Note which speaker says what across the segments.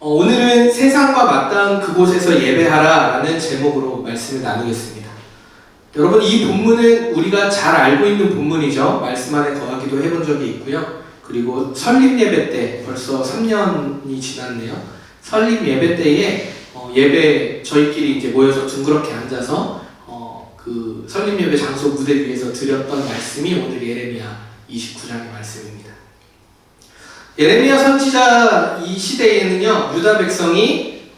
Speaker 1: 오늘은 세상과 맞닿은 그곳에서 예배하라 라는 제목으로 말씀을 나누겠습니다. 여러분, 이 본문은 우리가 잘 알고 있는 본문이죠. 말씀 안에 거하기도 해본 적이 있고요. 그리고 설립 예배 때 벌써 3년이 지났네요. 설립 예배 때에 예배 저희끼리 이제 모여서 둥그렇게 앉아서 그 설립 예배 장소 무대 위에서 드렸던 말씀이 오늘 예레미야 29장의 말씀입니다. 예레미야 선지자 이 시대에는요, 유다 백성이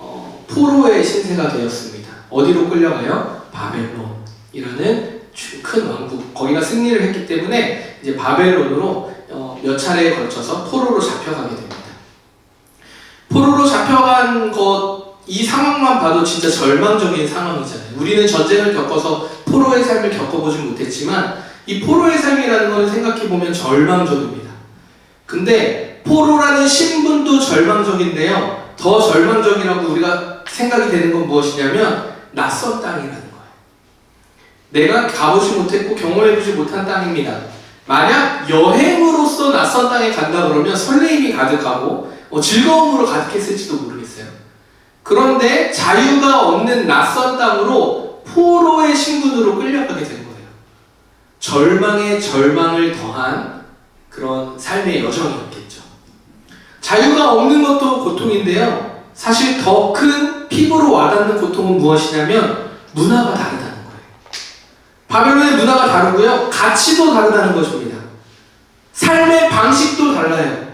Speaker 1: 포로의 신세가 되었습니다. 어디로 끌려가요? 바벨론이라는 큰 왕국, 거기가 승리를 했기 때문에 이제 바벨론으로 몇 차례에 걸쳐서 포로로 잡혀가게 됩니다. 포로로 잡혀간 이 상황만 봐도 진짜 절망적인 상황이잖아요. 우리는 전쟁을 겪어서 포로의 삶을 겪어보지 못했지만 이 포로의 삶이라는 걸 생각해보면 절망적입니다. 근데 포로라는 신분도 절망적인데요, 더 절망적이라고 우리가 생각이 되는 건 무엇이냐면 낯선 땅이라는 거예요. 내가 가보지 못했고 경험해보지 못한 땅입니다. 만약 여행으로서 낯선 땅에 간다 그러면 설레임이 가득하고 즐거움으로 가득했을지도 모르겠어요. 그런데 자유가 없는 낯선 땅으로 포로의 신분으로 끌려가게 된 거예요. 절망에 절망을 더한 그런 삶의 여정이었겠죠. 자유가 없는 것도 고통인데요, 사실 더 큰 피부로 와닿는 고통은 무엇이냐면 문화가 다르다는 거예요. 바벨론의 문화가 다르고요, 가치도 다르다는 것입니다. 삶의 방식도 달라요.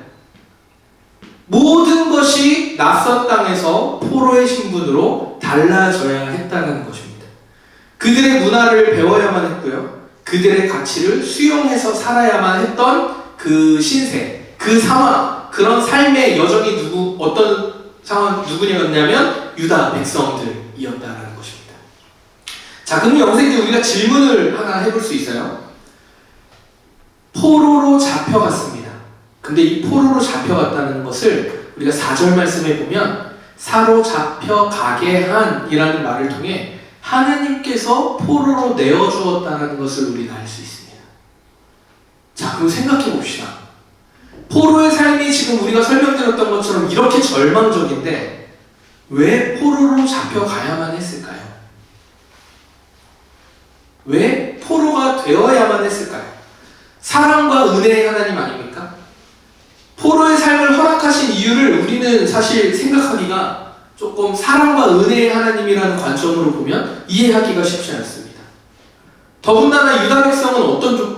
Speaker 1: 모든 것이 낯선 땅에서 포로의 신분으로 달라져야 했다는 것입니다. 그들의 문화를 배워야만 했고요, 그들의 가치를 수용해서 살아야만 했던 그 신세, 그 상황, 그런 삶의 여정이 어떤 누구냐면 유다 백성들이었다는 것입니다. 자, 그럼 여기서 이제 우리가 질문을 하나 해볼 수 있어요. 포로로 잡혀갔습니다. 근데 이 포로로 잡혀갔다는 것을 우리가 4절 말씀에 보면 사로잡혀가게 한 이라는 말을 통해 하나님께서 포로로 내어주었다는 것을 우리는 알 수 있습니다. 자, 그럼 생각해 봅시다. 포로의 삶이 지금 우리가 설명드렸던 것처럼 이렇게 절망적인데 왜 포로로 잡혀가야만 했을까요? 왜 포로가 되어야만 했을까요? 사랑과 은혜의 하나님 아닙니까? 포로의 삶을 허락하신 이유를 우리는 사실 생각하기가 조금 사랑과 은혜의 하나님이라는 관점으로 보면 이해하기가 쉽지 않습니다. 더군다나 유다 백성은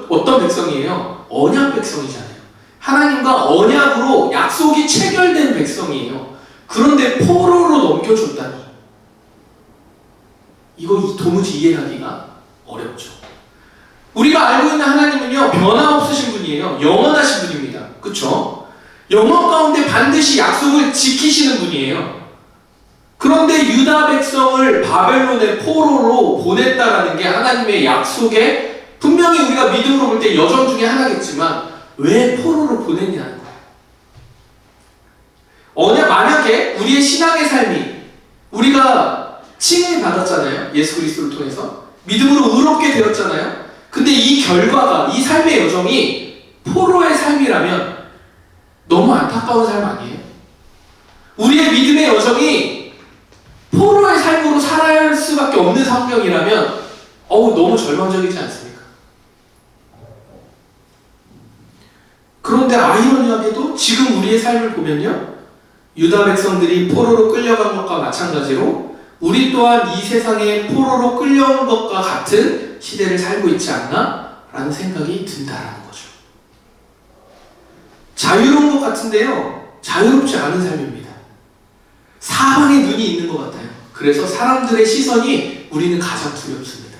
Speaker 1: 어떤 백성이에요? 언약 백성이잖아요. 하나님과 언약으로 약속이 체결된 백성이에요. 그런데 포로로 넘겨줬다니, 이거 도무지 이해하기가 어렵죠. 우리가 알고 있는 하나님은요, 변화없으신 분이에요. 영원하신 분입니다. 그쵸? 영원 가운데 반드시 약속을 지키시는 분이에요. 그런데 유다 백성을 바벨론의 포로로 보냈다라는 게 하나님의 약속에 분명히 우리가 믿음으로 볼 때 여정 중에 하나겠지만 왜 포로로 보냈냐는 거예요. 만약에 우리의 신앙의 삶이, 우리가 칭을 받았잖아요. 예수 그리스도를 통해서 믿음으로 의롭게 되었잖아요. 근데 이 결과가, 이 삶의 여정이 포로의 삶이라면 너무 안타까운 삶 아니에요? 우리의 믿음의 여정이 포로의 삶으로 살아야 할 수밖에 없는 환경이라면 너무 절망적이지 않습니까? 그런데 아이러니하게도 지금 우리의 삶을 보면요, 유다 백성들이 포로로 끌려간 것과 마찬가지로 우리 또한 이 세상에 포로로 끌려온 것과 같은 시대를 살고 있지 않나? 라는 생각이 든다라는 거죠. 자유로운 것 같은데요, 자유롭지 않은 삶입니다. 사방에 눈이 있는 것 같아요. 그래서 사람들의 시선이 우리는 가장 두렵습니다.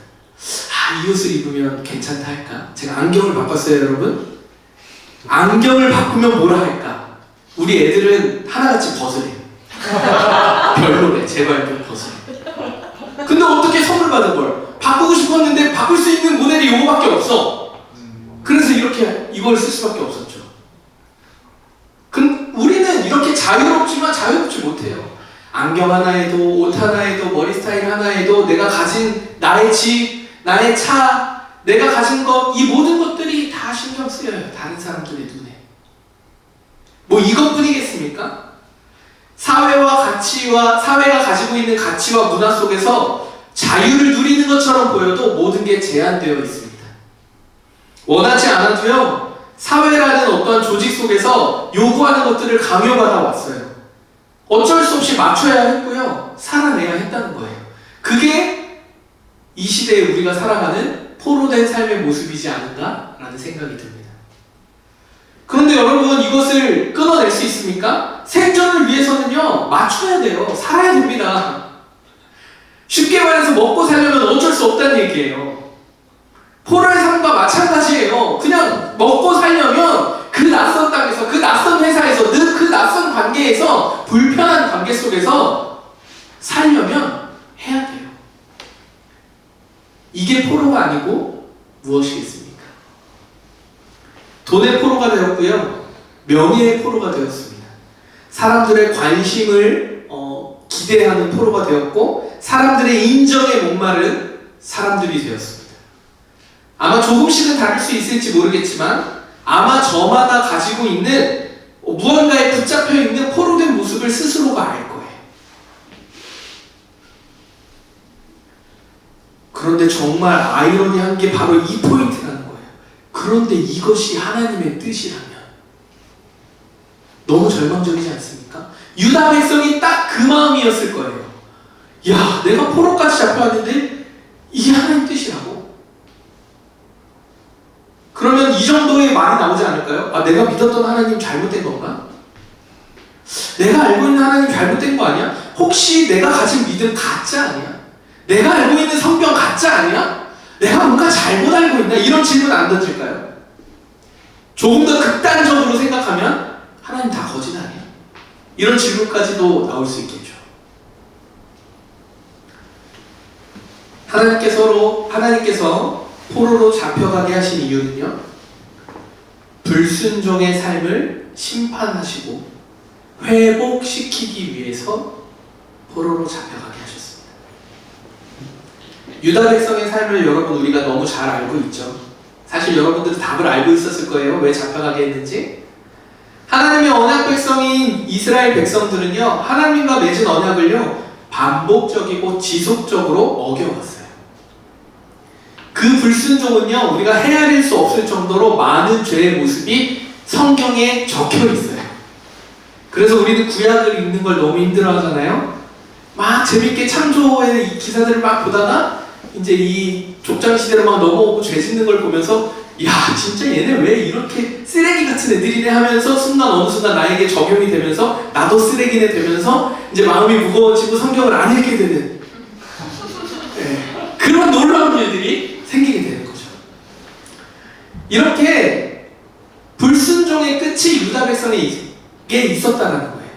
Speaker 1: 이 옷을 입으면 괜찮다 할까? 제가 안경을 바꿨어요, 여러분. 안경을 바꾸면 뭐라 할까? 우리 애들은 하나같이 벗으래요. 별로래, 제발 좀 벗으래. 근데 어떻게 선물 받은 걸? 바꾸고 싶었는데 바꿀 수 있는 모델이 이거밖에 없어. 그래서 이렇게 이걸 쓸 수밖에 없었죠. 우리는 이렇게 자유롭지만 자유롭지 못해요. 안경 하나에도, 옷 하나에도, 머리 스타일 하나에도, 내가 가진 나의 집, 나의 차, 내가 가진 것, 이 모든 것들이 다 신경 쓰여요. 다른 사람들의 눈에. 뭐 이것뿐이겠습니까? 사회가 가지고 있는 가치와 문화 속에서 자유를 누리는 것처럼 보여도 모든 게 제한되어 있습니다. 원하지 않아도요, 사회라는 어떠한 조직 속에서 요구하는 것들을 강요받아 왔어요. 어쩔 수 없이 맞춰야 했고요, 살아내야 했다는 거예요. 그게 이 시대에 우리가 살아가는 포로된 삶의 모습이지 않은가라는 생각이 듭니다. 그런데 여러분, 이것을 끊어낼 수 있습니까? 생존을 위해서는요, 맞춰야 돼요. 살아야 됩니다. 쉽게 말해서 먹고 살려면 어쩔 수 없다는 얘기예요. 포로의 삶과 마찬가지예요. 그냥 먹고 살려면 그 낯선 땅에서, 그 낯선 회사에서, 그 낯선 관계에서, 불편한 관계 속에서 살려면 해야 돼요. 이게 포로가 아니고 무엇이겠습니까? 돈의 포로가 되었고요, 명예의 포로가 되었습니다. 사람들의 관심을 기대하는 포로가 되었고, 사람들의 인정에 목마른 사람들이 되었습니다. 아마 조금씩은 다를 수 있을지 모르겠지만 아마 저마다 가지고 있는 무언가에 붙잡혀 있는 포로된 모습을 스스로가 알 거예요. 그런데 정말 아이러니한 게 바로 이 포인트라는 거예요. 그런데 이것이 하나님의 뜻이라면 너무 절망적이지 않습니까? 유다 백성이 딱 그 마음이었을 거예요. 야, 내가 포로까지 잡혀왔는데 이게 하나님 뜻이라고? 그러면 이 정도의 말이 나오지 않을까요? 아, 내가 믿었던 하나님 잘못된 건가? 내가 알고 있는 하나님 잘못된 거 아니야? 혹시 내가 가진 믿음 가짜 아니야? 내가 알고 있는 성경 가짜 아니야? 내가 뭔가 잘못 알고 있나? 이런 질문 안 던질까요? 조금 더 극단적으로 생각하면 하나님 다 거짓 아니야? 이런 질문까지도 나올 수 있겠죠. 하나님께서 포로로 잡혀가게 하신 이유는요, 불순종의 삶을 심판하시고 회복시키기 위해서 포로로 잡혀가게 하셨습니다. 유다 백성의 삶을 여러분, 우리가 너무 잘 알고 있죠. 사실 여러분들은 답을 알고 있었을 거예요. 왜 잡혀가게 했는지. 하나님의 언약 백성인 이스라엘 백성들은요, 하나님과 맺은 언약을요, 반복적이고 지속적으로 어겨왔어요. 그 불순종은요, 우리가 헤아릴 수 없을 정도로 많은 죄의 모습이 성경에 적혀 있어요. 그래서 우리는 구약을 읽는 걸 너무 힘들어 하잖아요. 막 재밌게 창조의 기사들을 막 보다가 이제 이 족장 시대로 막 넘어오고 죄 짓는 걸 보면서, 야, 진짜 얘네 왜 이렇게 쓰레기 같은 애들이네 하면서 어느 순간 나에게 적용이 되면서 나도 쓰레기네 되면서 이제 마음이 무거워지고 성경을 안 읽게 되는, 네, 그런 놀라운 일들이 생기게 되는 거죠. 이렇게 불순종의 끝이 유다 백성에게 있었다는 거예요.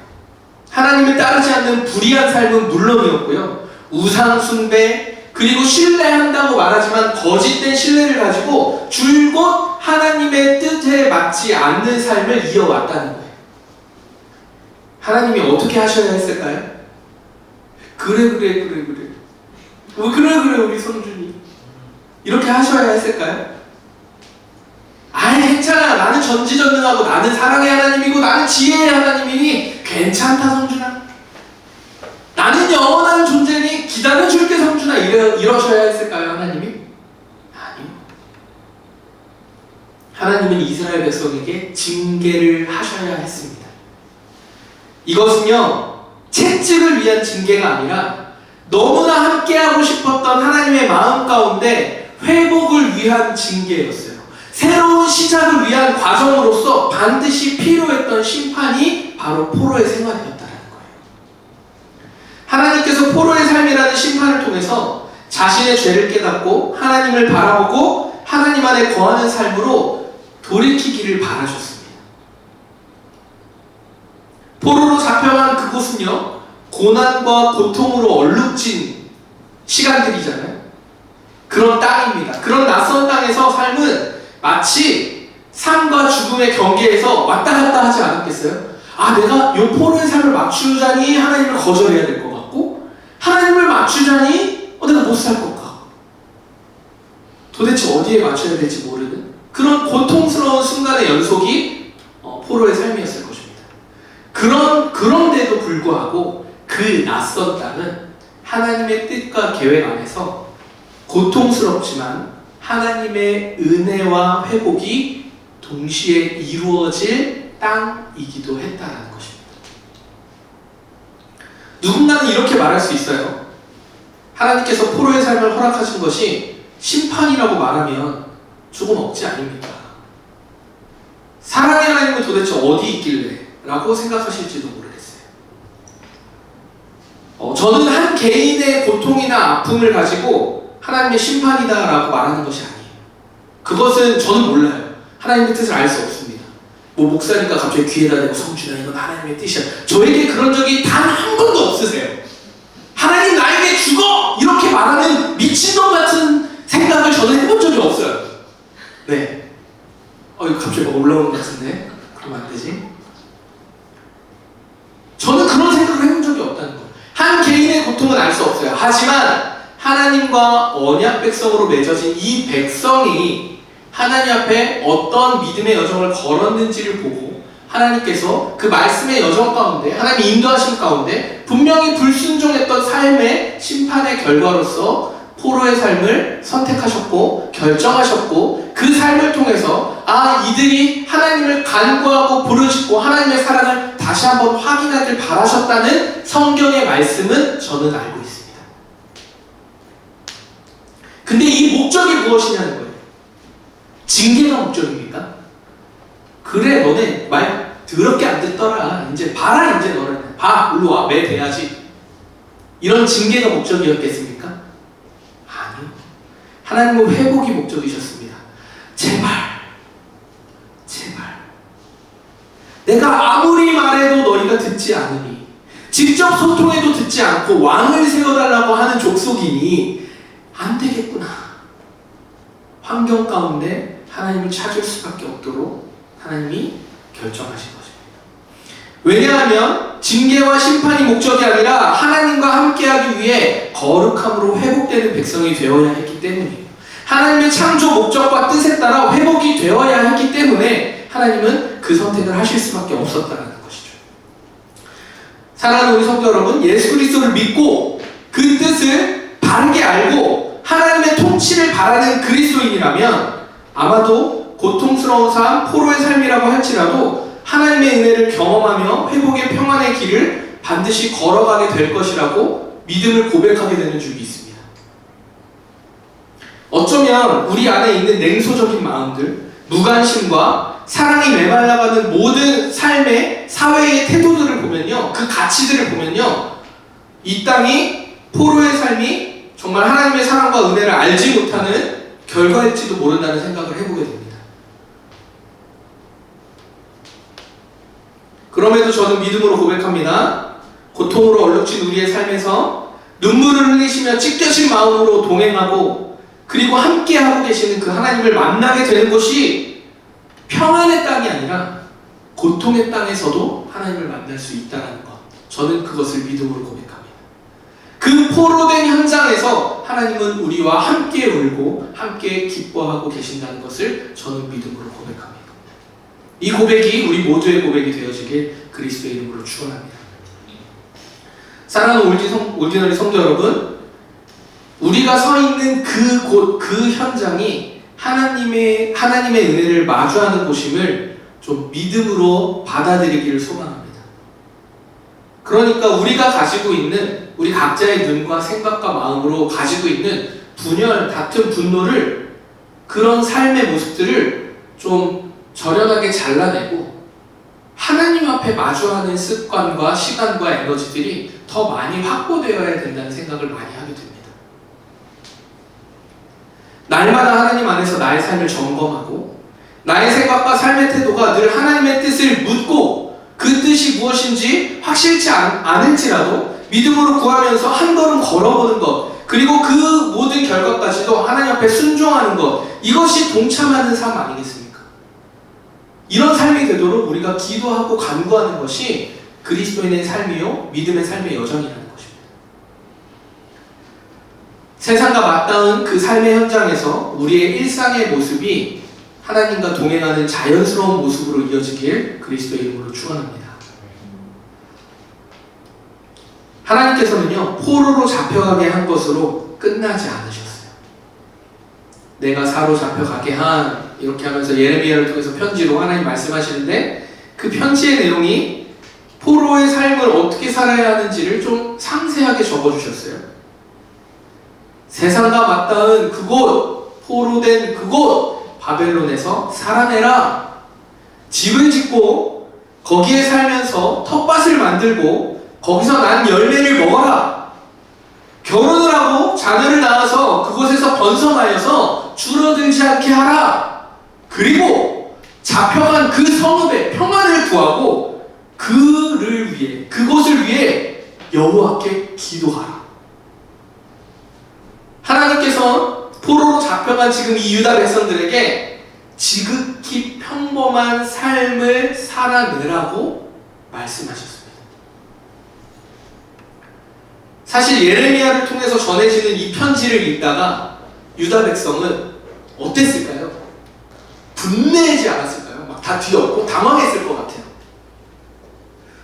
Speaker 1: 하나님을 따르지 않는 불의한 삶은 물론이었고요, 우상 숭배, 그리고 신뢰한다고 말하지만 거짓된 신뢰를 가지고 줄곧 하나님의 뜻에 맞지 않는 삶을 이어왔다는 거예요. 하나님이 어떻게 하셔야 했을까요? 그래 우리 성준이 이렇게 하셔야 했을까요? 아이, 괜찮아, 나는 전지전능하고 나는 사랑의 하나님이고 나는 지혜의 하나님이니 괜찮다 성준아, 나는 영원한 존재니 기다려줄게 성준아, 이러셔야 했을까요? 하나님이? 아니요. 하나님은 이스라엘 백성에게 징계를 하셔야 했습니다. 이것은요, 채찍을 위한 징계가 아니라 너무나 함께하고 싶었던 하나님의 마음 가운데 회복을 위한 징계였어요. 새로운 시작을 위한 과정으로서 반드시 필요했던 심판이 바로 포로의 생활이었다는 거예요. 하나님께서 포로의 삶이라는 심판을 통해서 자신의 죄를 깨닫고 하나님을 바라보고 하나님 안에 거하는 삶으로 돌이키기를 바라셨습니다. 포로로 잡혀간 그곳은요, 고난과 고통으로 얼룩진 시간들이잖아요. 그런 땅입니다. 그런 낯선 땅에서 삶은 마치 삶과 죽음의 경계에서 왔다 갔다 하지 않았겠어요? 아, 내가 요 포로의 삶을 맞추자니 하나님을 거절해야 될 것 같고, 하나님을 맞추자니 내가 못 살 것 같고, 도대체 어디에 맞춰야 될지 모르는 그런 고통스러운 순간의 연속이 포로의 삶이었을 것입니다. 그 그런데도 불구하고 그 낯선 땅은 하나님의 뜻과 계획 안에서 고통스럽지만 하나님의 은혜와 회복이 동시에 이루어질 땅이기도 했다는 것입니다. 누군가는 이렇게 말할 수 있어요. 하나님께서 포로의 삶을 허락하신 것이 심판이라고 말하면 조금 억지 아닙니까? 사랑의 하나님은 도대체 어디 있길래? 라고 생각하실지도 모르겠어요. 저는 한 개인의 고통이나 아픔을 가지고 하나님의 심판이다 라고 말하는 것이 아니에요. 그것은 저는 몰라요. 하나님의 뜻을 알 수 없습니다. 목사니까 갑자기 귀에다 대고 성준아 이건 하나님의 뜻이야. 저에게 그런 적이 단 한 번도 없으세요. 하나님 나에게 죽어! 이렇게 말하는 미친놈 같은 생각을 저는 해본 적이 없어요. 네. 이거 갑자기 막 올라오는 것 같은데? 그러면 안 되지? 저는 그런 생각을 해본 적이 없다는 거예요. 한 개인의 고통은 알 수 없어요. 하지만 하나님과 언약 백성으로 맺어진 이 백성이 하나님 앞에 어떤 믿음의 여정을 걸었는지를 보고 하나님께서 그 말씀의 여정 가운데 하나님의 인도하심 가운데 분명히 불순종했던 삶의 심판의 결과로서 포로의 삶을 선택하셨고 결정하셨고 그 삶을 통해서 이들이 하나님을 간구하고 부르짖고 하나님의 사랑을 다시 한번 확인하길 바라셨다는 성경의 말씀은 저는 알고 있습니다. 근데 이 목적이 무엇이냐는 거예요. 징계가 목적입니까? 그래 너네 말 더럽게 안 듣더라. 이제 봐라 이제 너는. 봐 일로 와 매 돼야지. 이런 징계가 목적이었겠습니까? 아니요. 하나님은 회복이 목적이셨습니다. 제발 내가 아무리 말해도 너희가 듣지 않으니 직접 소통해도 듣지 않고 왕을 세워달라고 하는 족속이니 안 되겠구나. 환경 가운데 하나님을 찾을 수밖에 없도록 하나님이 결정하신 것입니다. 왜냐하면 징계와 심판이 목적이 아니라 하나님과 함께하기 위해 거룩함으로 회복되는 백성이 되어야 했기 때문이에요. 하나님의 창조 목적과 뜻에 따라 회복이 되어야 했기 때문에 하나님은 그 선택을 하실 수밖에 없었다는 것이죠. 사랑하는 우리 성도 여러분, 예수 그리스도를 믿고 그 뜻을 바르게 알고 하나님의 통치를 바라는 그리스도인이라면 아마도 고통스러운 삶, 포로의 삶이라고 할지라도 하나님의 은혜를 경험하며 회복의 평안의 길을 반드시 걸어가게 될 것이라고 믿음을 고백하게 되는 줄이 있습니다. 어쩌면 우리 안에 있는 냉소적인 마음들, 무관심과 사랑이 메말라가는 모든 삶의 사회의 태도들을 보면요, 그 가치들을 보면요, 이 땅이 포로의 삶이 정말 하나님의 사랑과 은혜를 알지 못하는 결과일지도 모른다는 생각을 해보게 됩니다. 그럼에도 저는 믿음으로 고백합니다. 고통으로 얼룩진 우리의 삶에서 눈물을 흘리시며 찢겨진 마음으로 동행하고 그리고 함께하고 계시는 그 하나님을 만나게 되는 것이 평안의 땅이 아니라 고통의 땅에서도 하나님을 만날 수 있다는 것, 저는 그것을 믿음으로 고백합니다. 그 포로된 현장에서 하나님은 우리와 함께 울고 함께 기뻐하고 계신다는 것을 저는 믿음으로 고백합니다. 이 고백이 우리 모두의 고백이 되어지길 그리스도의 이름으로 축원합니다. 사랑하는 올디너리 성도 여러분, 우리가 서 있는 그 현장이 하나님의 은혜를 마주하는 곳임을 좀 믿음으로 받아들이기를 소망합니다. 그러니까 우리가 가지고 있는 우리 각자의 눈과 생각과 마음으로 가지고 있는 분열, 다툼, 분노를 그런 삶의 모습들을 좀 절연하게 잘라내고 하나님 앞에 마주하는 습관과 시간과 에너지들이 더 많이 확보되어야 된다는 생각을 많이 하게 됩니다. 날마다 하나님 안에서 나의 삶을 점검하고 나의 생각과 삶의 태도가 늘 하나님의 뜻을 묻고 그 뜻이 무엇인지 확실치 않을지라도 믿음으로 구하면서 한 걸음 걸어보는 것, 그리고 그 모든 결과까지도 하나님 앞에 순종하는 것, 이것이 동참하는 삶 아니겠습니까? 이런 삶이 되도록 우리가 기도하고 간구하는 것이 그리스도인의 삶이요 믿음의 삶의 여정이라는 것입니다. 세상과 맞닿은 그 삶의 현장에서 우리의 일상의 모습이 하나님과 동행하는 자연스러운 모습으로 이어지길 그리스도의 이름으로 축원합니다. 하나님께서는요, 포로로 잡혀가게 한 것으로 끝나지 않으셨어요. 내가 사로잡혀가게 한, 이렇게 하면서 예레미야를 통해서 편지로 하나님 말씀하시는데, 그 편지의 내용이 포로의 삶을 어떻게 살아야 하는지를 좀 상세하게 적어주셨어요. 세상과 맞닿은 그곳, 포로된 그곳 바벨론에서 살아내라. 집을 짓고 거기에 살면서 텃밭을 만들고 거기서 난 열매를 먹어라. 결혼을 하고 자녀를 낳아서 그곳에서 번성하여서 줄어들지 않게 하라. 그리고 잡혀간 그 성읍에 평안을 구하고 그를 위해, 그곳을 위해 여호와께 기도하라. 하나님께서 포로로 잡혀간 지금 이 유다 백성들에게 지극히 평범한 삶을 살아내라고 말씀하셨습니다. 사실 예레미야를 통해서 전해지는 이 편지를 읽다가 유다 백성은 어땠을까요? 분내지 않았을까요? 막 다 뒤엎고 당황했을 것 같아요.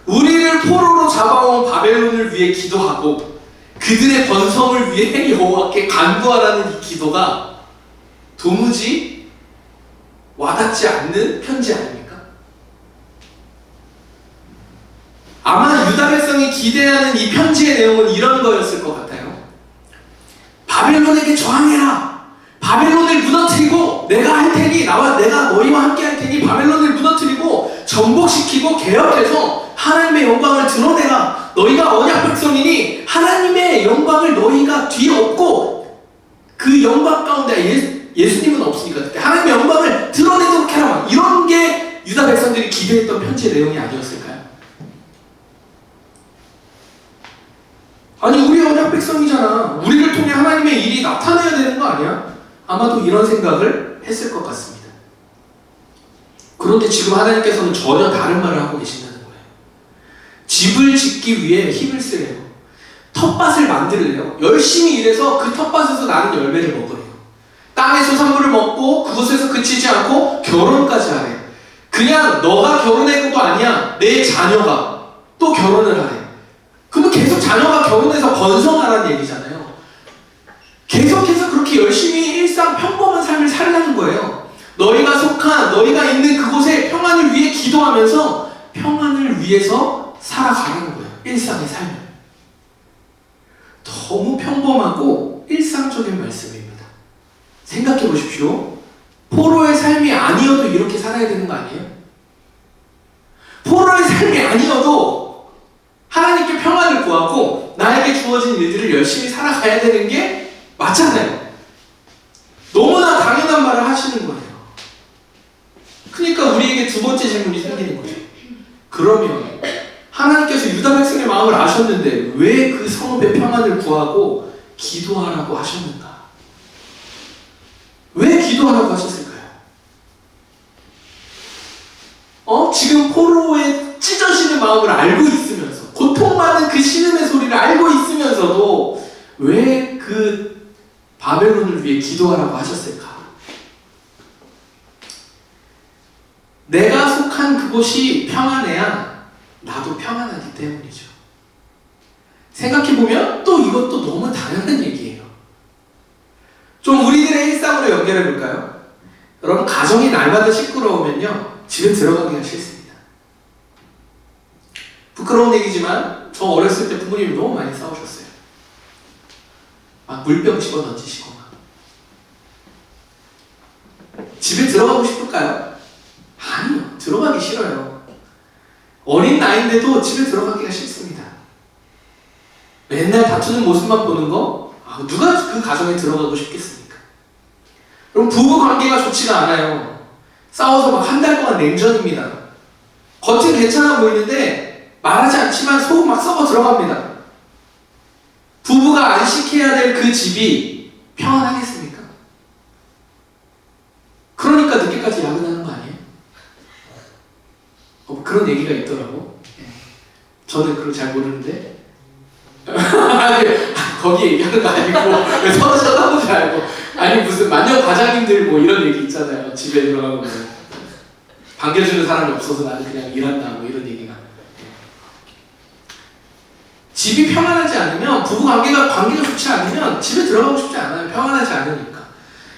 Speaker 1: 우리를 포로로 잡아온 바벨론을 위해 기도하고 그들의 번성을 위해 여호와께 간구하라는 이 기도가 도무지 와닿지 않는 편지 아닙니까? 아마 유다 백성이 기대하는 이 편지의 내용은 이런 거였을 것 같아요. 바벨론에게 저항해라. 바벨론을 무너뜨리고 내가 할 테니, 내가 너희와 함께 할 테니 바벨론을 무너뜨리고 정복시키고 개혁해서 하나님의 영광을 드러내라. 너희가 언약 백성이니 하나님의 영광을 너희가 뒤엎고 그 영광 가운데 예수님은 없으니까 그때 하나님의 영광을 드러내도록 해라. 이런 게 유다 백성들이 기대했던 편지의 내용이 아니었을까요? 아니 우리 언약 백성이잖아. 우리를 통해 하나님의 일이 나타나야 되는 거 아니야? 아마도 이런 생각을 했을 것 같습니다. 그런데 지금 하나님께서는 전혀 다른 말을 하고 계신다는 거예요. 집을 짓기 위해 힘을 쓰래요. 텃밭을 만들래요. 열심히 일해서 그 텃밭에서 나는 열매를 먹으래요. 땅의 소산물을 먹고 그곳에서 그치지 않고 결혼까지 하래. 그냥 너가 결혼한 것도 아니야. 내 자녀가 또 결혼을 하래. 그럼 계속 자녀가 결혼해서 번성하라는 얘기잖아요. 계속해서 그렇게 열심히 일상 평범한 삶을 살라는 거예요. 너희가 있는 그곳에 평안을 위해 기도하면서 평안을 위해서 살아가라는 거예요. 일상의 삶을. 너무 평범하고 일상적인 말씀입니다. 생각해 보십시오. 포로의 삶이 아니어도 이렇게 살아야 되는 거 아니에요? 포로의 삶이 아니어도 하나님께 평안을 구하고 나에게 주어진 일들을 열심히 살아가야 되는 게 맞잖아요. 너무나 당연한 말을 하시는 거예요. 그러니까 우리에게 두 번째 질문이 생기는 거죠. 그러면 하나님께서 유다 백성의 마음을 아셨는데 왜 그 성읍의 평안을 구하고 기도하라고 하셨는가? 왜 기도하라고 하셨을까요? 지금 포로의 찢어지는 마음을 알고 있으면서 고통받는 그 신음의 소리를 알고 있으면서도 왜 그 바벨론을 위해 기도하라고 하셨을까? 내가 속한 그곳이 평안해야 나도 평안하기 때문이죠. 생각해보면 또 이것도 너무 당연한 얘기예요. 좀 우리들의 일상으로 연결해볼까요? 여러분, 가정이 날마다 시끄러우면요 집에 들어가기가 싫습니다. 부끄러운 얘기지만 저 어렸을 때 부모님이 너무 많이 싸우셨어요. 막 물병 집어던지시고 막. 집에 들어가고 싶을까요? 아니요. 들어가기 싫어요. 어린 나이인데도 집에 들어가기가 싫습니다. 맨날 다투는 모습만 보는 거? 누가 그 가정에 들어가고 싶겠습니까? 그럼 부부 관계가 좋지가 않아요. 싸워서 막 한 달 동안 냉전입니다. 겉은 괜찮아 보이는데 말하지 않지만 속 막 썩어 들어갑니다. 부부가 안식해야 될 그 집이 평안하겠습니까? 그러니까 늦게까지 야근하는 거 아니에요? 그런 얘기가 있더라고. 저는 그걸 잘 모르는데 거기 얘기하는 거 아니고 왜 서로 쳐다보지 말고 아니 무슨 마녀 과장님들 뭐 이런 얘기 있잖아요. 집에 들어가면 반겨주는 사람이 없어서 나는 그냥 일한다 뭐 이런 얘기가. 집이 평안하지 않으면, 부부 관계가 좋지 않으면 집에 들어가고 싶지 않아요. 평안하지 않으니까.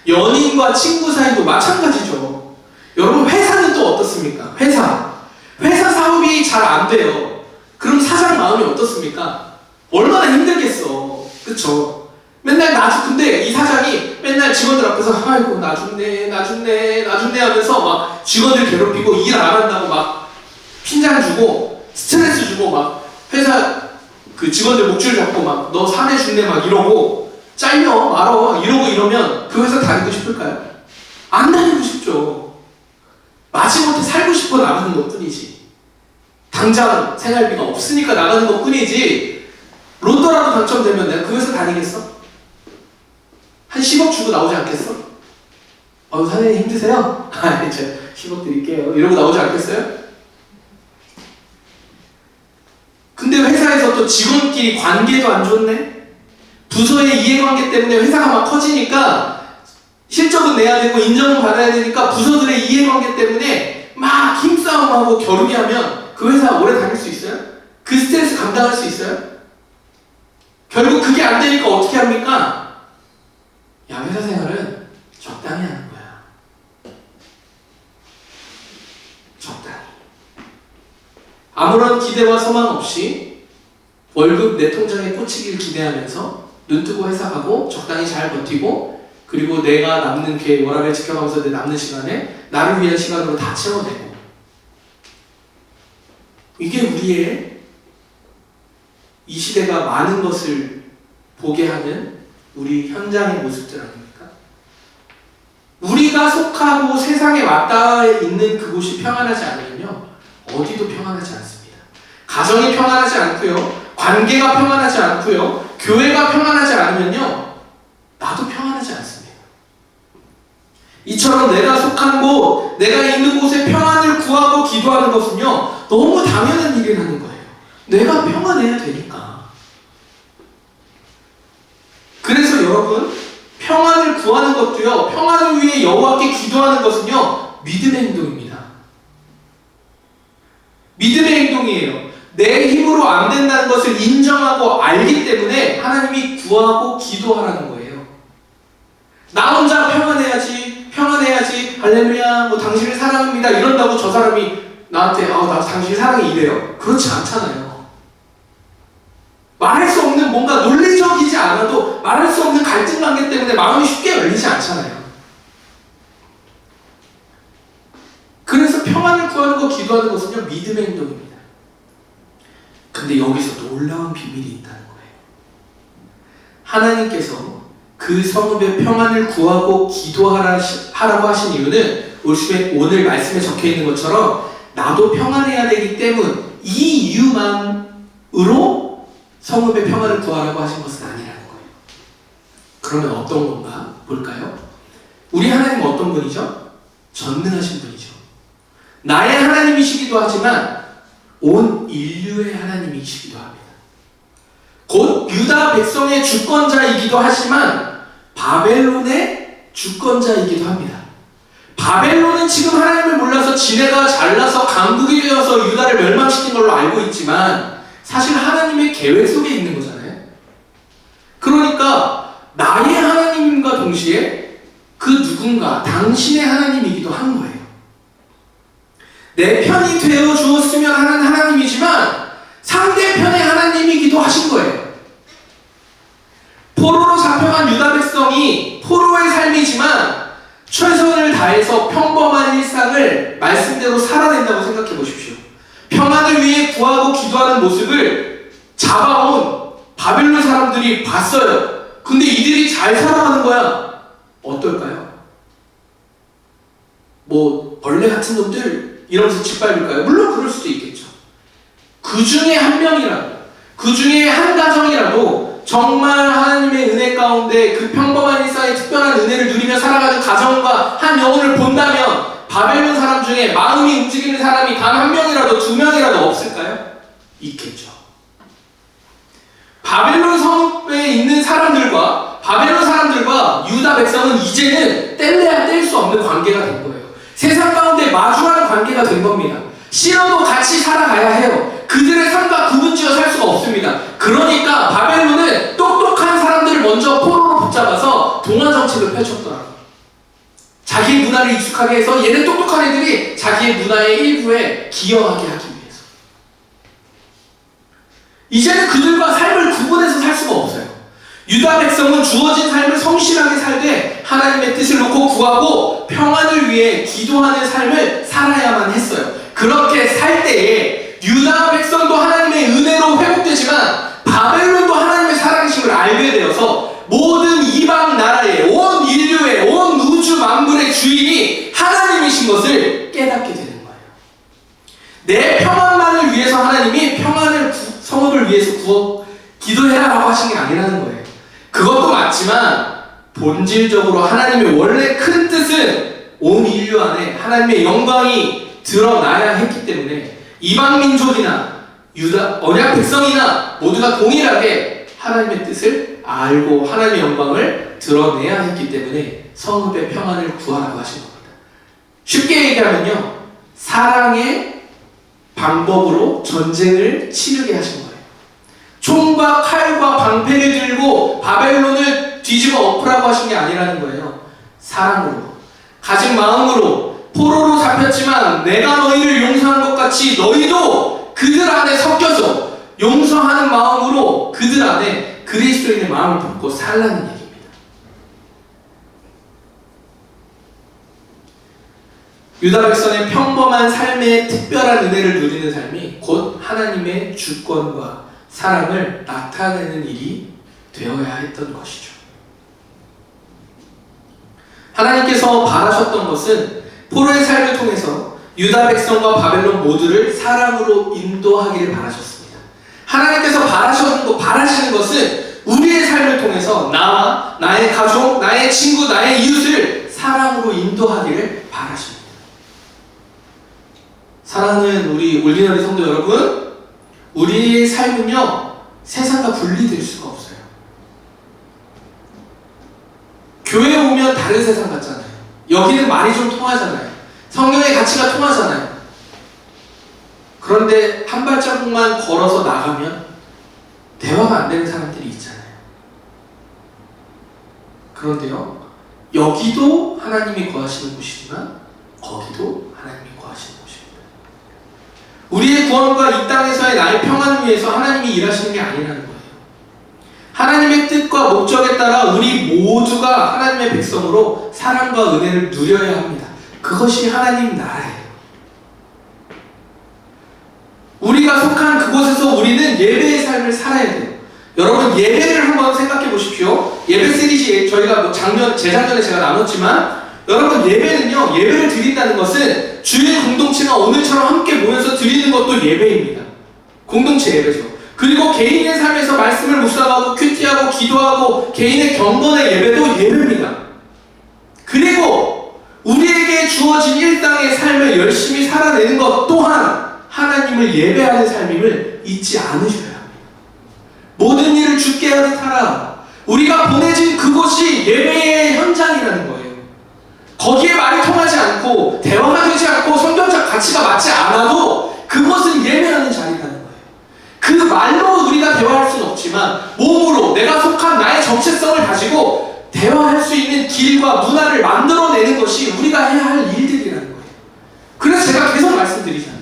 Speaker 1: 연인과 친구 사이도 마찬가지죠. 여러분, 회사는 또 어떻습니까? 회사 사업이 잘 안 돼요. 그럼 사장 마음이 어떻습니까? 얼마나 힘들겠어. 그쵸? 근데 이 사장이 맨날 직원들 앞에서 아이고 나 죽네 하면서 막 직원들 괴롭히고 일 안 한다고 막 핀잔 주고 스트레스 주고 막 회사 그 직원들 목줄 잡고 막 너 사내 죽네 막 이러고 잘려 말어 이러면 그 회사 다니고 싶을까요? 안 다니고 싶죠. 마지못해 살고 싶어 나가는 것 뿐이지. 당장 생활비가 없으니까 나가는 것 뿐이지. 로또라도 당첨되면 내가 그 회사 다니겠어? 한 10억 주고 나오지 않겠어? 사장님 힘드세요? 제가 10억 드릴게요. 이러고 나오지 않겠어요? 근데 회사에서 또 직원끼리 관계도 안 좋네? 부서의 이해관계 때문에 회사가 막 커지니까 실적은 내야 되고 인정은 받아야 되니까 부서들의 이해관계 때문에 막 힘싸움하고 겨루기하면 그 회사 오래 다닐 수 있어요? 그 스트레스 감당할 수 있어요? 결국 그게 안 되니까 어떻게 합니까? 야, 회사 생활은 적당히 하는 거야. 적당히. 아무런 기대와 소망 없이 월급 내 통장에 꽂히길 기대하면서 눈 뜨고 회사 가고 적당히 잘 버티고 그리고 내가 남는 워라밸 지켜가면서 내 남는 시간에 나를 위한 시간으로 다 채워내고 이게 우리의 이 시대가 많은 것을 보게 하는 우리 현장의 모습들 아닙니까? 우리가 속하고 세상에 맞닿아 있는 그곳이 평안하지 않으면요 어디도 평안하지 않습니다. 가정이 평안하지 않고요 관계가 평안하지 않고요 교회가 평안하지 않으면요 나도 평안하지 않습니다. 이처럼 내가 속한 곳, 내가 있는 곳에 평안을 구하고 기도하는 것은요 너무 당연한 일이라는 거예요. 내가 평안해야 되니까. 그래서 여러분 평안을 구하는 것도요 평안을 위해 여호와께 기도하는 것은요 믿음의 행동입니다. 믿음의 행동이에요. 내 힘으로 안 된다는 것을 인정하고 알기 때문에 하나님이 구하고 기도하라는 거예요. 나 혼자 평안해야지 할렐루야 당신을 사랑합니다 이런다고 저 사람이 나한테 나 당신 사랑해 이래요. 그렇지 않잖아요. 말할 수 없는 뭔가 논리적이지 않아도 말할 수 없는 갈등 관계 때문에 마음이 쉽게 열리지 않잖아요. 그래서 평안을 구하는 거 기도하는 것은요 믿음의 행동입니다. 근데 여기서 놀라운 비밀이 있다는 거예요. 하나님께서 그 성읍의 평안을 구하고 기도하라고 하신 이유는 오늘 말씀에 적혀 있는 것처럼 나도 평안해야 되기 때문 이 이유만으로 성읍의 평안을 구하라고 하신 것은 아니라는 거예요. 그러면 어떤 건가 볼까요? 우리 하나님은 어떤 분이죠? 전능하신 분이죠. 나의 하나님이시기도 하지만 온 인류의 하나님이시기도 합니다. 곧 유다 백성의 주권자이기도 하지만 바벨론의 주권자이기도 합니다. 바벨론은 지금 하나님을 몰라서 지네가 잘나서 강국이 되어서 유다를 멸망시킨 걸로 알고 있지만 사실 하나님의 계획 속에 있는 거잖아요. 그러니까 나의 하나님과 동시에 그 누군가 당신의 하나님이기도 한 거예요. 내 편이 되어 주었으면 하는 하나님이지만 상대편의 하나님이기도 하신 거예요. 포로로 잡혀간 유다 백성이 포로의 삶이지만 최선을 다해서 평범한 일상을 말씀대로 살아낸다고 생각해 보십시오. 평안을 위해 구하고 기도하는 모습을 잡아온 바벨론 사람들이 봤어요. 근데 이들이 잘 살아가는 거야. 어떨까요? 벌레 같은 놈들 이러면서 짓밟을까요? 물론 그럴 수도 있겠죠. 그 중에 한 명이라도, 그 중에 한 가정이라도 정말 하나님의 은혜 가운데 그 평범한 일상의 특별한 은혜를 누리며 살아가는 가정과 한 영혼을 본다면 바벨론 사람 중에 마음이 움직이는 사람이 단 한 명이라도 두 명이라도 없을까요? 있겠죠. 바벨론 성읍에 있는 사람들과 바벨론 사람들과 유다 백성은 이제는 뗄래야 뗄 수 없는 관계가 된 거예요. 세상 가운데 마주하는 관계가 된 겁니다. 싫어도 같이 살아가야 해요. 그들의 삶과 구분지어 살 수가 없습니다. 그러니까 바벨론은 똑똑한 사람들을 먼저 포로로 붙잡아서 동화 정책을 펼쳤더라고요. 자기의 문화를 익숙하게 해서 얘네 똑똑한 애들이 자기의 문화의 일부에 기여하게 하기 위해서. 이제는 그들과 삶을 구분해서 살 수가 없어요. 유다 백성은 주어진 삶을 성실하게 살되 하나님의 뜻을 놓고 구하고 평안을 위해 기도하는 삶을 살아야만 했어요. 그렇게 살 때에 유다 백성도 하나님의 은혜로 회복되지만 바벨론도 하나님의 살아계심을 알게 되어서 모든 이방 나라의 온 인류의 온 우주 만물의 주인이 하나님이신 것을 깨닫게 되는 거예요. 내 평안만을 위해서 하나님이 평안을 성읍을 위해서 기도해라라고 하신 게 아니라는 거예요. 그것도 맞지만 본질적으로 하나님의 원래 큰 뜻은 온 인류 안에 하나님의 영광이 드러나야 했기 때문에 이방 민족이나 유다 언약 백성이나 모두가 동일하게 하나님의 뜻을 알고 하나님의 영광을 드러내야 했기 때문에 성읍의 평안을 구하라고 하신 겁니다. 쉽게 얘기하면요, 사랑의 방법으로 전쟁을 치르게 하신 거예요. 총과 칼과 방패를 들고 바벨론을 뒤집어 엎으라고 하신 게 아니라는 거예요. 사랑으로, 가진 마음으로, 포로로 잡혔지만 내가 너희를 용서한 것 같이 너희도 그들 안에 섞여서 용서하는 마음으로 그들 안에 그리스도인의 마음을 품고 살라는 얘기입니다. 유다 백성의 평범한 삶의 특별한 은혜를 누리는 삶이 곧 하나님의 주권과 사랑을 나타내는 일이 되어야 했던 것이죠. 하나님께서 바라셨던 것은 포로의 삶을 통해서 유다 백성과 바벨론 모두를 사랑으로 인도하기를 바라셨습니다. 하나님께서 바라시는 것은 우리의 삶을 통해서 나와 나의 가족, 나의 친구, 나의 이웃을 사랑으로 인도하기를 바라십니다. 사랑하는 우리 올리너리 성도 여러분, 우리의 삶은요, 세상과 분리될 수가 없어요. 교회에 오면 다른 세상 같잖아요. 여기는 말이 좀 통하잖아요. 성경의 가치가 통하잖아요. 그런데 한 발자국만 걸어서 나가면 대화가 안 되는 사람들이 있잖아요. 그런데요, 여기도 하나님이 거하시는 곳이지만 거기도 하나님이 거하시는 곳입니다. 우리의 구원과 이 땅에서의 나의 평안을 위해서 하나님이 일하시는 게 아니라는 거예요. 하나님의 뜻과 목적에 따라 우리 모두가 하나님의 백성으로 사랑과 은혜를 누려야 합니다. 그것이 하나님 나라예요. 우리가 속한 그곳에서 우리는 예배의 삶을 살아야 돼요. 여러분, 예배를 한번 생각해 보십시오. 예배 시리즈 저희가 재작년에 제가 나눴지만, 여러분, 예배는요, 예배를 드린다는 것은 주일 공동체가 오늘처럼 함께 모여서 드리는 것도 예배입니다. 공동체 예배죠. 그리고 개인의 삶에서 말씀을 묵상하고 큐티하고 기도하고 개인의 경건의 예배도 예배입니다. 그리고 우리에게 주어진 일상의 삶을 열심히 살아내는 것 또한 하나님을 예배하는 삶임을 잊지 않으셔야 합니다. 모든 일을 주께 하듯 하라. 우리가 보내진 그곳이 예배의 현장이라는 거예요. 거기에 말이 통하지 않고 대화가 되지 않고 성경적 가치가 맞지 않아도 그것은 예배하는 자리라는 거예요. 그 말로 우리가 대화할 수는 없지만 몸으로 내가 속한 나의 정체성을 가지고 대화할 수 있는 길과 문화를 만들어내는 것이 우리가 해야 할 일들이라는 거예요. 그래서 제가 계속 말씀드리잖아요.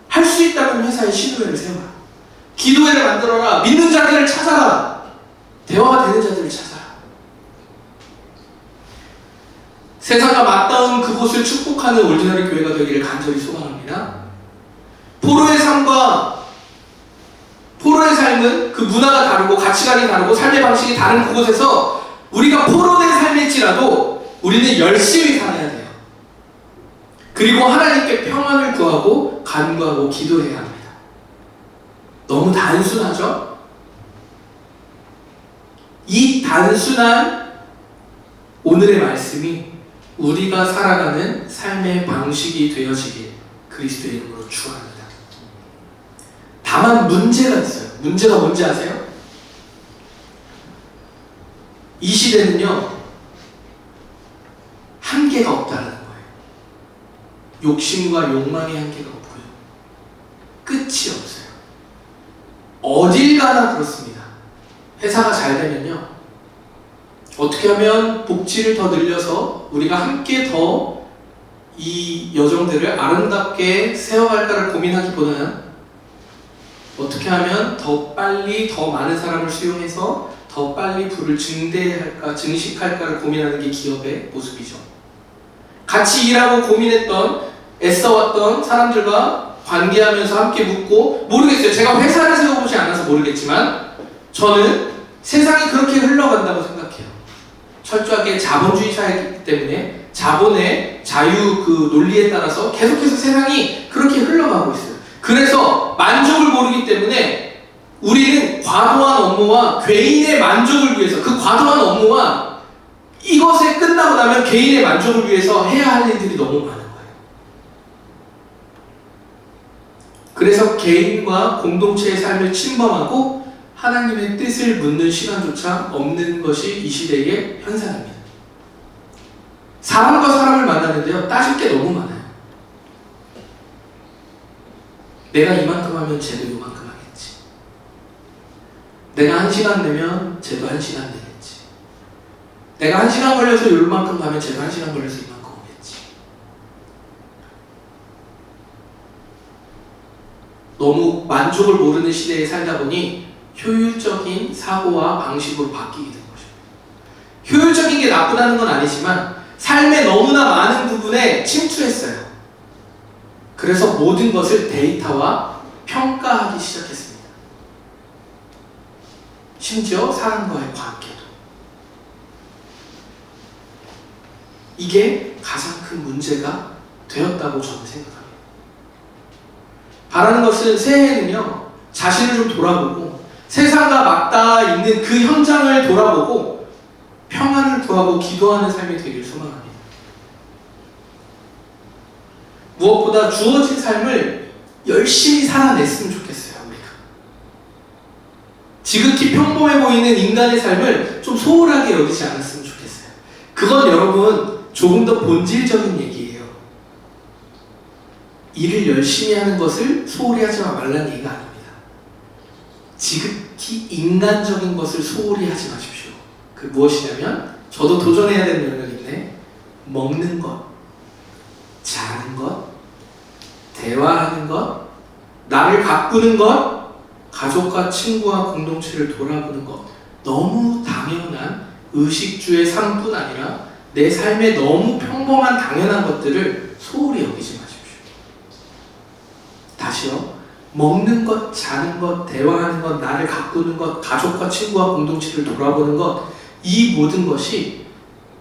Speaker 1: 할 수 있다면 회사에 신우회를 세워라. 기도회를 만들어라. 믿는 자들을 찾아라. 대화가 되는 자들을 찾아라. 세상과 맞닿은 그곳을 축복하는 올디너리 교회가 되기를 간절히 소망합니다. 포로의 삶은 그 문화가 다르고 가치관이 다르고 삶의 방식이 다른 그곳에서 우리가 포로된 삶일지라도 우리는 열심히 살아야 돼요. 그리고 하나님께 평안을 구하고 간구하고 기도해야 합니다. 너무 단순하죠? 이 단순한 오늘의 말씀이 우리가 살아가는 삶의 방식이 되어지길 그리스도의 이름으로 축원합니다. 다만 문제가 있어요. 문제가 뭔지 아세요? 이 시대는요, 한계가 없다는 거예요. 욕심과 욕망의 한계가 없고요. 끝이 없어요. 어딜 가나 그렇습니다. 회사가 잘 되면요, 어떻게 하면 복지를 더 늘려서 우리가 함께 더 이 여정들을 아름답게 세워갈까를 고민하기보다는 어떻게 하면 더 빨리 더 많은 사람을 수용해서 더 빨리 부를 증대할까, 증식할까를 고민하는 게 기업의 모습이죠. 같이 일하고 고민했던, 애써왔던 사람들과 관계하면서 함께 묻고, 모르겠어요. 제가 회사를 세워보지 않아서 모르겠지만 저는 세상이 그렇게 흘러간다고 생각해요. 철저하게 자본주의 사회이기 때문에 자본의 자유 그 논리에 따라서 계속해서 세상이 그렇게 흘러가고 있어요. 그래서 만족을 모르기 때문에 우리는 과도한 업무와 개인의 만족을 위해서, 그 과도한 업무와 이것에 끝나고 나면 개인의 만족을 위해서 해야 할 일들이 너무 많은 거예요. 그래서 개인과 공동체의 삶을 침범하고 하나님의 뜻을 묻는 시간조차 없는 것이 이 시대의 현상입니다. 사람과 사람을 만나는데요, 따질 게 너무 많아요. 내가 이만큼 하면 쟤도 이만큼 하겠지. 내가 1시간 내면 쟤도 1시간 내겠지. 내가 1시간 걸려서 요만큼 가면 쟤도 1시간 걸려서 이만큼 오겠지. 너무 만족을 모르는 시대에 살다 보니 효율적인 사고와 방식으로 바뀌게 된 거죠. 효율적인 게 나쁘다는 건 아니지만 삶의 너무나 많은 부분에 침투했어요. 그래서 모든 것을 데이터와 평가하기 시작했습니다. 심지어 사람과의 관계도. 이게 가장 큰 문제가 되었다고 저는 생각합니다. 바라는 것은 새해에는요, 자신을 좀 돌아보고 세상과 맞닿아 있는 그 현장을 돌아보고 평안을 구하고 기도하는 삶이 되길 소망합니다. 무엇보다 주어진 삶을 열심히 살아냈으면 좋겠어요. 우리가 지극히 평범해 보이는 인간의 삶을 좀 소홀하게 여기지 않았으면 좋겠어요. 그건 여러분 조금 더 본질적인 얘기예요. 일을 열심히 하는 것을 소홀히 하지 말라는 얘기가 아닙니다. 지극히 인간적인 것을 소홀히 하지 마십시오. 그 무엇이냐면, 저도 도전해야 되는 영역인데, 먹는 것, 자는 것, 대화하는 것, 나를 가꾸는 것, 가족과 친구와 공동체를 돌아보는 것, 너무 당연한 의식주의 삶뿐 아니라 내 삶에 너무 평범한 당연한 것들을 소홀히 여기지 마십시오. 다시요. 먹는 것, 자는 것, 대화하는 것, 나를 가꾸는 것, 가족과 친구와 공동체를 돌아보는 것, 이 모든 것이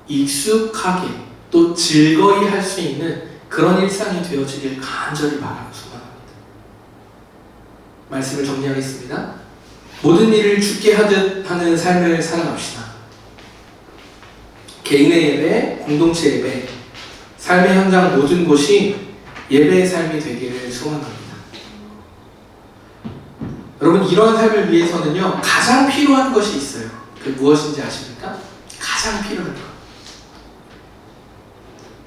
Speaker 1: 익숙하게 또 즐거이 할 수 있는 그런 일상이 되어지길 간절히 바라고 소망합니다. 말씀을 정리하겠습니다. 모든 일을 주께 하듯 하는 삶을 살아갑시다. 개인의 예배, 공동체 예배, 삶의 현장 모든 곳이 예배의 삶이 되기를 소망합니다. 여러분, 이러한 삶을 위해서는요, 가장 필요한 것이 있어요. 그게 무엇인지 아십니까? 가장 필요한 것.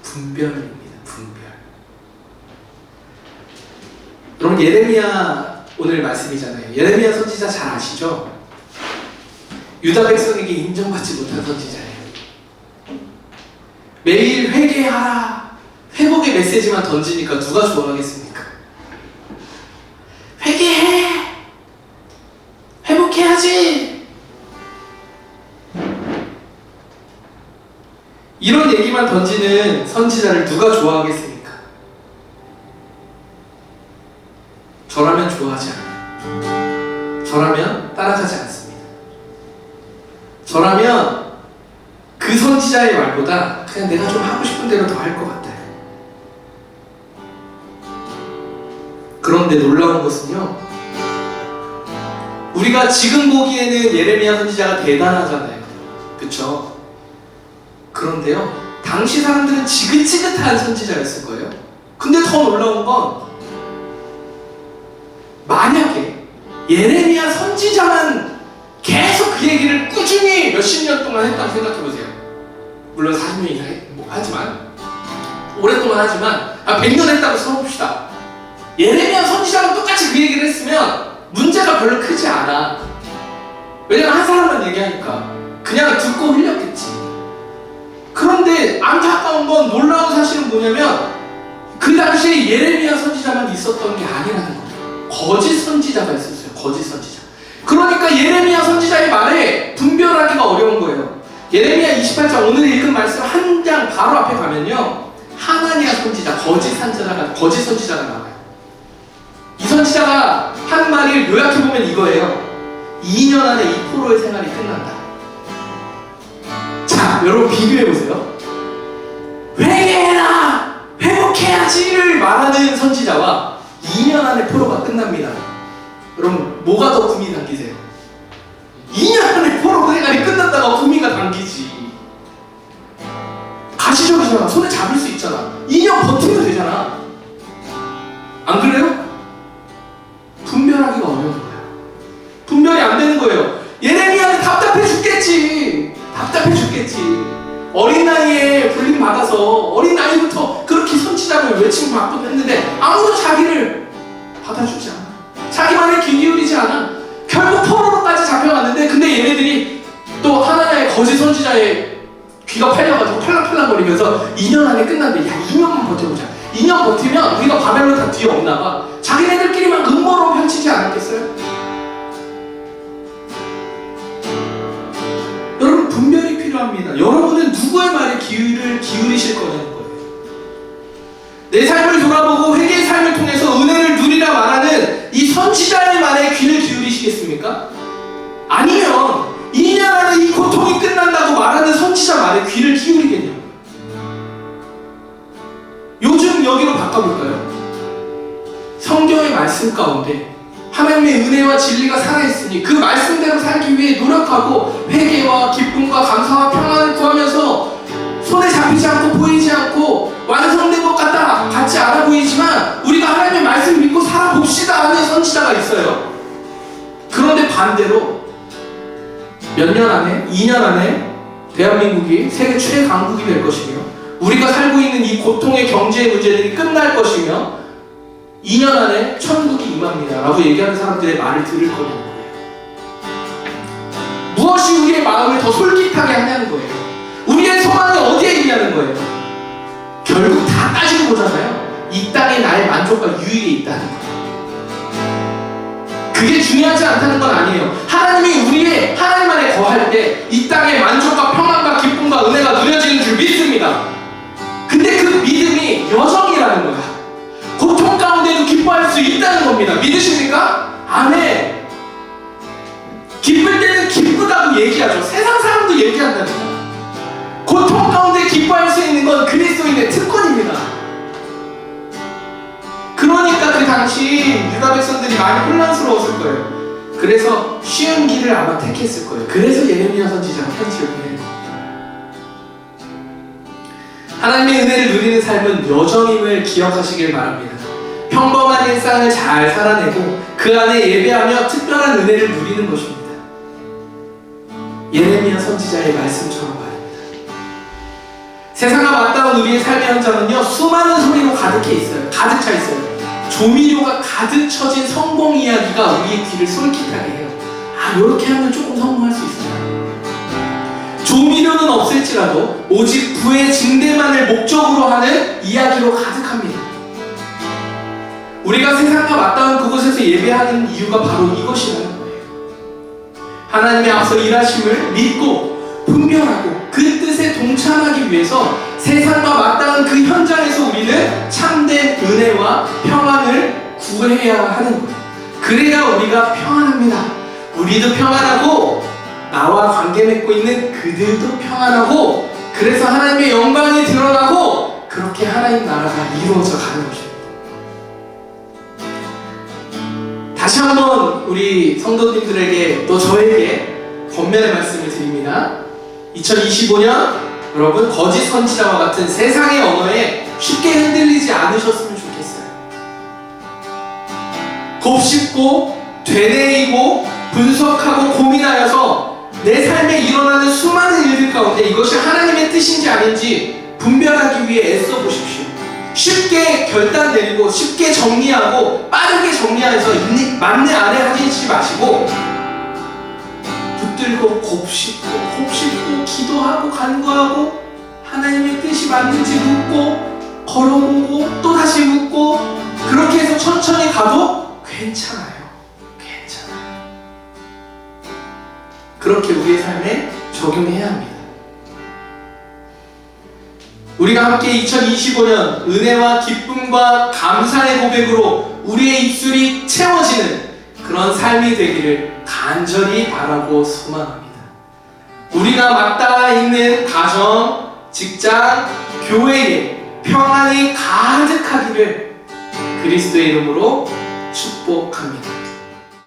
Speaker 1: 분별입니다. 분별. 여러분, 예레미야 오늘 말씀이잖아요. 예레미야 선지자 잘 아시죠? 유다 백성에게 인정받지 못한 선지자예요. 매일 회개하라, 회복의 메시지만 던지니까 누가 좋아하겠습니까? 회개해! 회복해야지! 이런 얘기만 던지는 선지자를 누가 좋아하겠습니까? 저라면 좋아하지 않아요. 저라면 따라가지 않습니다. 저라면 그 선지자의 말보다 그냥 내가 좀 하고 싶은 대로 더 할 것 같아요. 그런데 놀라운 것은요, 우리가 지금 보기에는 예레미야 선지자가 대단하잖아요. 그쵸? 그런데요, 당시 사람들은 지긋지긋한 선지자였을 거예요. 근데 더 놀라운 건, 만약에 예레미야 선지자만 계속 그 얘기를 꾸준히 몇십 년 동안 했다고 생각해보세요. 물론 40년 이상 하지만, 오랫동안 하지만, 100년 했다고 써봅시다. 예레미야 선지자가 똑같이 그 얘기를 했으면 문제가 별로 크지 않아. 왜냐면 한 사람만 얘기하니까 그냥 듣고 흘렸겠지. 그런데 안타까운 건, 놀라운 사실은 뭐냐면 그 당시에 예레미야 선지자만 있었던 게 아니라는 거예요. 거짓 선지자가 있었어요. 거짓 선지자. 그러니까 예레미야 선지자의 말에 분별하기가 어려운 거예요. 예레미야 28장 오늘 읽은 말씀 한 장 바로 앞에 가면요, 하나니아 선지자, 거짓 선지자가 나와요. 이 선지자가 한 말을 요약해보면 이거예요. 2년 안에 이 포로의 생활이 끝난다. 자, 여러분 비교해보세요. 회개해라! 회복해야지를 말하는 선지자와 2년 안에 포로가 끝납니다. 여러분 뭐가 더 구미 당기세요? 2년 안에 포로 생활이 끝났다가 구미가 당기지. 가시적이잖아. 손에 잡을 수 있잖아. 2년 버티면 되잖아. 안 그래요? 분별하기가 어려운 거야. 분별이 안 되는 거예요. 예레미야는 답답해 죽겠지. 답답해 죽겠지. 어린 나이에 불림 받아서 어린 나이부터 그렇게 선지자를 외치고 받고 했는데 아무도 자기를 받아주지 않아. 자기만의 귀 기울이지 않아. 결국 포로로까지 잡혀갔는데, 근데 얘네들이 또 하나의 거짓 선지자의 귀가 팔려가지고 팔랑팔랑거리면서 2년 안에 끝났는데, 야 2년만 버텨보자. 2년 버티면 우리가 바벨론 다 뒤에 없나봐. 자기네들끼리만 음모로 펼치지 않았겠어요? 여러분 분별이 필요합니다. 여러분은 누구의 말에 귀를 기울이실 거냐는 거예요. 내 삶을 돌아보고 회개의 삶을 통해서 은혜를 누리라 말하는 이 선지자의 말에 귀를 기울이시겠습니까? 아니면 2년 안에 이 고통이 끝난다고 말하는 선지자 말에 귀를 기울이겠냐고요. 요즘 여기로 바꿔볼까요? 성경의 말씀 가운데 하나님의 은혜와 진리가 살아있으니 그 말씀대로 살기 위해 노력하고 회개와 기쁨과 감사와 평안을 구하면서 손에 잡히지 않고 보이지 않고 완성된 것 같지 않아 보이지만 우리가 하나님의 말씀을 믿고 살아봅시다 하는 선지자가 있어요. 그런데 반대로 몇 년 안에, 2년 안에 대한민국이 세계 최강국이 될 것이며 우리가 살고 있는 이 고통의 경제의 문제들이 끝날 것이며 2년 안에 천국이 임합니다 라고 얘기하는 사람들의 말을 들을 거냐는 거예요. 무엇이 우리의 마음을 더 솔깃하게 하냐는 거예요. 우리의 소망이 어디에 있냐는 거예요. 결국 다 따지고 보잖아요. 이 땅에 나의 만족과 유익이 있다는 거예요. 그게 중요하지 않다는 건 아니에요. 하나님이 우리의 하나님 안에 거할 때 이 땅에 만족과 평안과 기쁨과 은혜가 누려지는 줄 믿습니다. 근데 그 믿음이 여정이라는 거야. 고통 가운데도 기뻐할 수 있다는 겁니다. 믿으십니까? 아멘. 기쁠 때는 기쁘다고 얘기하죠. 세상 사람도 얘기한다니까. 고통 가운데 기뻐할 수 있는 건 그리스도인의 특권입니다. 그러니까 그 당시 유다 백성들이 많이 혼란스러웠을 거예요. 그래서 쉬운 길을 아마 택했을 거예요. 그래서 예레미야 선지자가 편지를 보내는 겁니다. 하나님의 은혜를 누리는 삶은 여정임을 기억하시길 바랍니다. 평범한 일상을 잘 살아내고 그 안에 예배하며 특별한 은혜를 누리는 것입니다. 예레미야 선지자의 말씀처럼 말입니다. 세상과 맞닿은 우리의 삶의 현장은요, 수많은 소리로 가득 차 있어요. 조미료가 가득 처진 성공 이야기가 우리의 귀를 솔깃하게 해요. 아, 이렇게 하면 조금 성공할 수 있어요. 조미료는 없을지라도 오직 부의 증대만을 목적으로 하는 이야기로 가득합니다. 우리가 세상과 맞닿은 그곳에서 예배하는 이유가 바로 이것이라는 거예요. 하나님의 앞서 일하심을 믿고 분별하고 그 뜻에 동참하기 위해서 세상과 맞닿은 그 현장에서 우리는 참된 은혜와 평안을 구해야 하는 거예요. 그래야 우리가 평안합니다. 우리도 평안하고 나와 관계 맺고 있는 그들도 평안하고, 그래서 하나님의 영광이 드러나고 그렇게 하나님 나라가 이루어져 가는 것입니다. 다시 한번 우리 성도님들에게 또 저에게 권면의 말씀을 드립니다. 2025년 여러분 거짓 선지자와 같은 세상의 언어에 쉽게 흔들리지 않으셨으면 좋겠어요. 곱씹고 되뇌이고 분석하고 고민하여서 내 삶에 일어나는 수많은 일들 가운데 이것이 하나님의 뜻인지 아닌지 분별하기 위해 애써 보십시오. 쉽게 결단 내리고 쉽게 정리하고 빠르게 정리해서 만내 아래 하시지 마시고 붙들고 곱씹고 기도하고 간구하고 하나님의 뜻이 맞는지 묻고 걸어보고 또 다시 묻고 그렇게 해서 천천히 가도 괜찮아요. 그렇게 우리의 삶에 적용해야 합니다. 우리가 함께 2025년 은혜와 기쁨과 감사의 고백으로 우리의 입술이 채워지는 그런 삶이 되기를 간절히 바라고 소망합니다. 우리가 맞닿아 있는 가정, 직장, 교회에 평안이 가득하기를 그리스도의 이름으로 축복합니다.